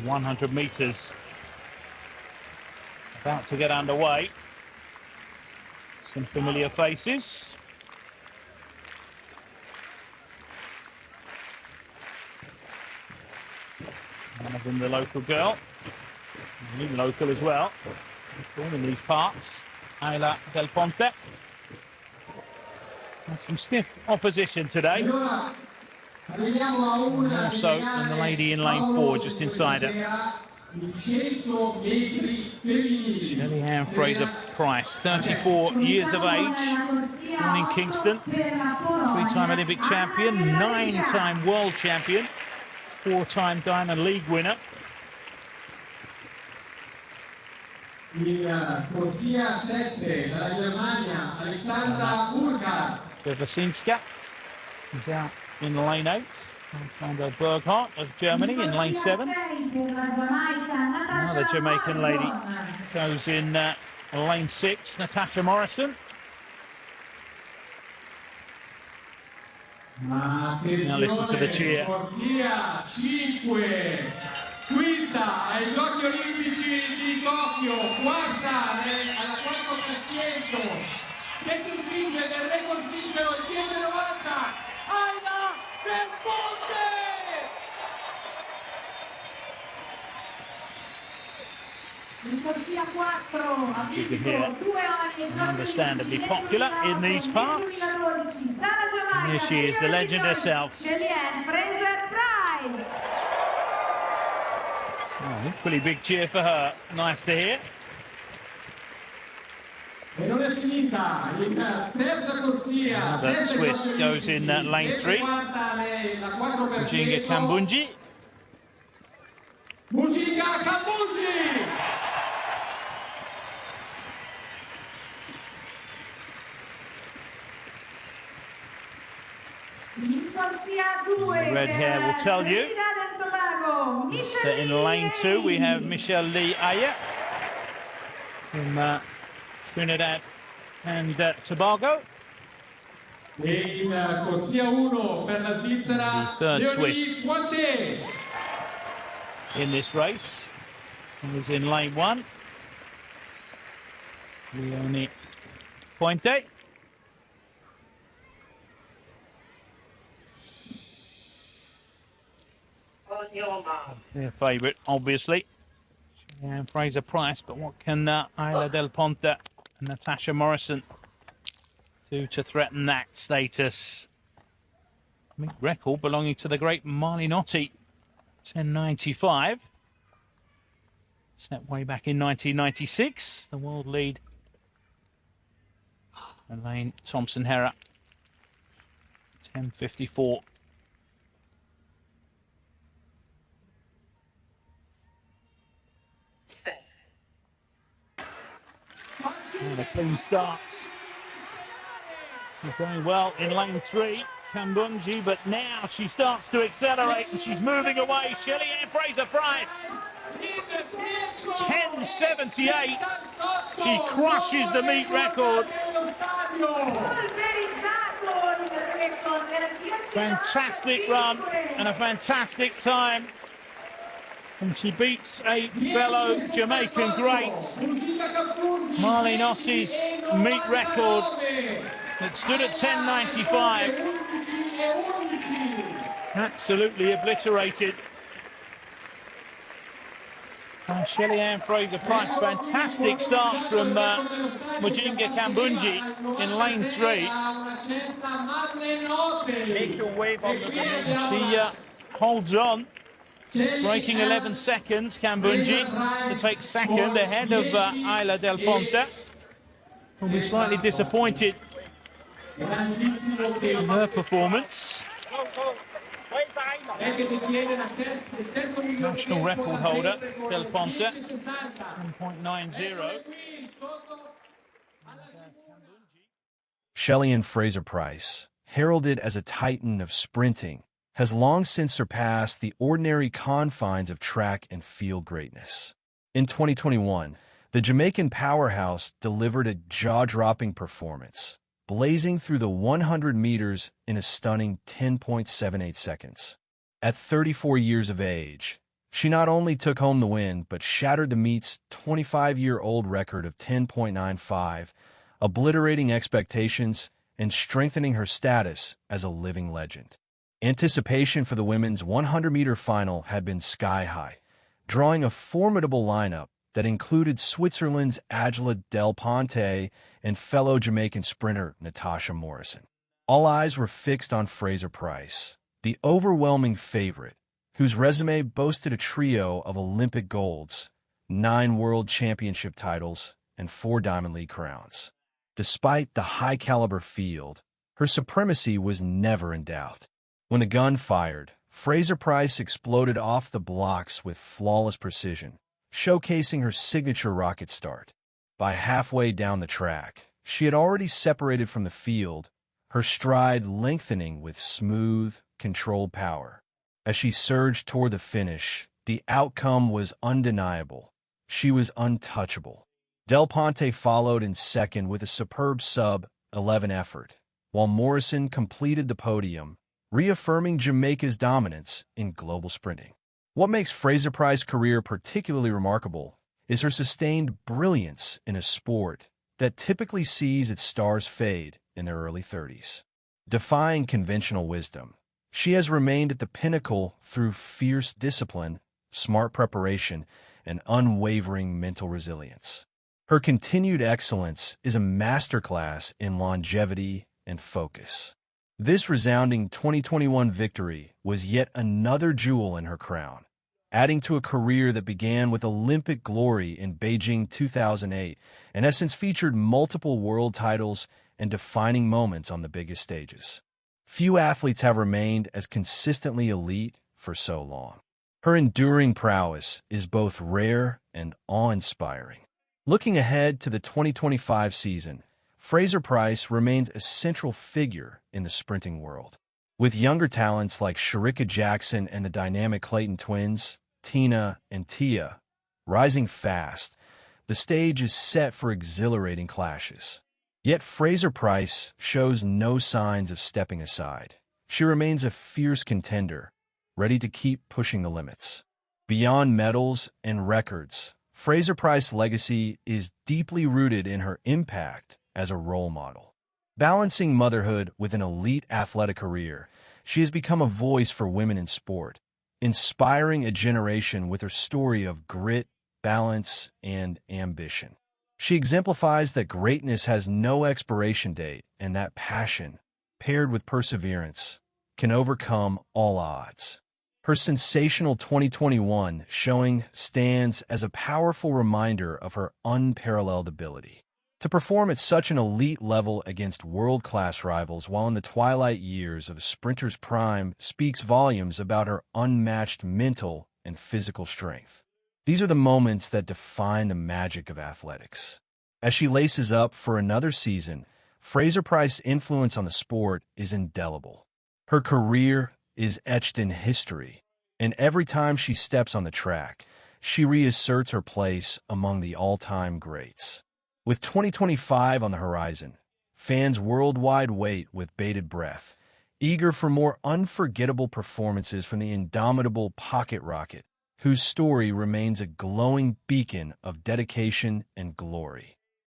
100 meters about to get underway. Some familiar faces. One of them the local girl, new local as well, born in these parts, Ajla Del Ponte. Some stiff opposition today. More so than the lady in lane 4, just inside her. Shelly-Ann Fraser-Pryce, 34 years of age, born in Kingston, 3-time Olympic champion, 9-time world champion, 4-time Diamond League winner. Corsia 7 dalla Germania, Alexandra Burkhardt. Wasinska is out in lane 8. Alexander Burkhardt of Germany in lane 7. Another Jamaican lady goes in lane 6, Natasha Morrison. Now listen to the cheer. Corsia 5, quinta ai Giochi Olimpici di Tokyo, quarta alla 4%, che infligge nel record svizzero il 10,90, Ajla Del Ponte! You can hear, understandably popular in these parts. And here she is, the legend herself. Shelly-Ann Fraser-Pryce. Oh, pretty big cheer for her. Nice to hear. Another Swiss goes in lane 3. Mujinga Kambunji. Mujinga Kambunji! The red hair will tell you. So in lane 2 we have Michelle Lee Aya from Trinidad and Tobago. The third Swiss in this race. Who's in lane 1. Leone Pointe. Their favourite, obviously, Shelly-Ann Fraser-Pryce. But what can Ajla Del Ponte and Natasha Morrison do to threaten that status? Record belonging to the great Marlinotti, 10.95. Set way back in 1996. The world lead, Elaine Thompson-Herah, 10.54. And a clean starts. She's going well in lane 3, Kambunji, but now she starts to accelerate and she's moving away. Shelly-Ann Fraser-Pryce, 10.78. She crushes the meet record. Fantastic run and a fantastic time. And she beats a fellow Jamaican great, Marlinotti's meet record that stood at 10.95. Absolutely obliterated. And Shelly-Ann Fraser-Pryce, fantastic start from Mujinga Kambunji in lane 3. She holds on. Breaking 11 seconds, Kambunji, to take second ahead of Ajla Del Ponte. Will be slightly disappointed in her performance. National record holder, Del Ponte, 10.90. Shelly-Ann Fraser-Pryce, heralded as a titan of sprinting, has long since surpassed the ordinary confines of track and field greatness. In 2021, the Jamaican powerhouse delivered a jaw-dropping performance, blazing through the 100 meters in a stunning 10.78 seconds. At 34 years of age, She not only took home the win, but shattered the meet's 25-year-old record of 10.95, obliterating expectations and strengthening her status as a living legend. Anticipation for the women's 100-meter final had been sky-high, drawing a formidable lineup that included Switzerland's Ajla Del Ponte and fellow Jamaican sprinter Natasha Morrison. All eyes were fixed on Fraser-Pryce, the overwhelming favorite, whose resume boasted a trio of Olympic golds, 9 world championship titles, and 4 Diamond League crowns. Despite the high-caliber field, her supremacy was never in doubt. When the gun fired, Fraser-Pryce exploded off the blocks with flawless precision, showcasing her signature rocket start. By halfway down the track, she had already separated from the field, her stride lengthening with smooth, controlled power. As she surged toward the finish, the outcome was undeniable. She was untouchable. Del Ponte followed in second with a superb sub-11 effort, while Morrison completed the podium, reaffirming Jamaica's dominance in global sprinting. What makes Fraser-Pryce's career particularly remarkable is her sustained brilliance in a sport that typically sees its stars fade in their early 30s. Defying conventional wisdom, she has remained at the pinnacle through fierce discipline, smart preparation, and unwavering mental resilience. Her continued excellence is a masterclass in longevity and focus. This resounding 2021 victory was yet another jewel in her crown, adding to a career that began with Olympic glory in Beijing 2008 and has since featured multiple world titles and defining moments on the biggest stages. Few athletes have remained as consistently elite for so long. Her enduring prowess is both rare and awe-inspiring. Looking ahead to the 2025 season, Fraser-Pryce remains a central figure in the sprinting world. With younger talents like Shericka Jackson and the dynamic Clayton twins, Tina and Tia, rising fast, the stage is set for exhilarating clashes. Yet Fraser-Pryce shows no signs of stepping aside. She remains a fierce contender, ready to keep pushing the limits. Beyond medals and records, Fraser-Pryce's legacy is deeply rooted in her impact as a role model. Balancing motherhood with an elite athletic career, she has become a voice for women in sport, inspiring a generation with her story of grit, balance, and ambition. She exemplifies that greatness has no expiration date and that passion, paired with perseverance, can overcome all odds. Her sensational 2021 showing stands as a powerful reminder of her unparalleled ability. To perform at such an elite level against world-class rivals while in the twilight years of a sprinter's prime speaks volumes about her unmatched mental and physical strength. These are the moments that define the magic of athletics. As she laces up for another season, Fraser-Pryce's influence on the sport is indelible. Her career is etched in history, and every time she steps on the track, she reasserts her place among the all-time greats. With 2025 on the horizon, fans worldwide wait with bated breath, eager for more unforgettable performances from the indomitable pocket rocket, whose story remains a glowing beacon of dedication and glory.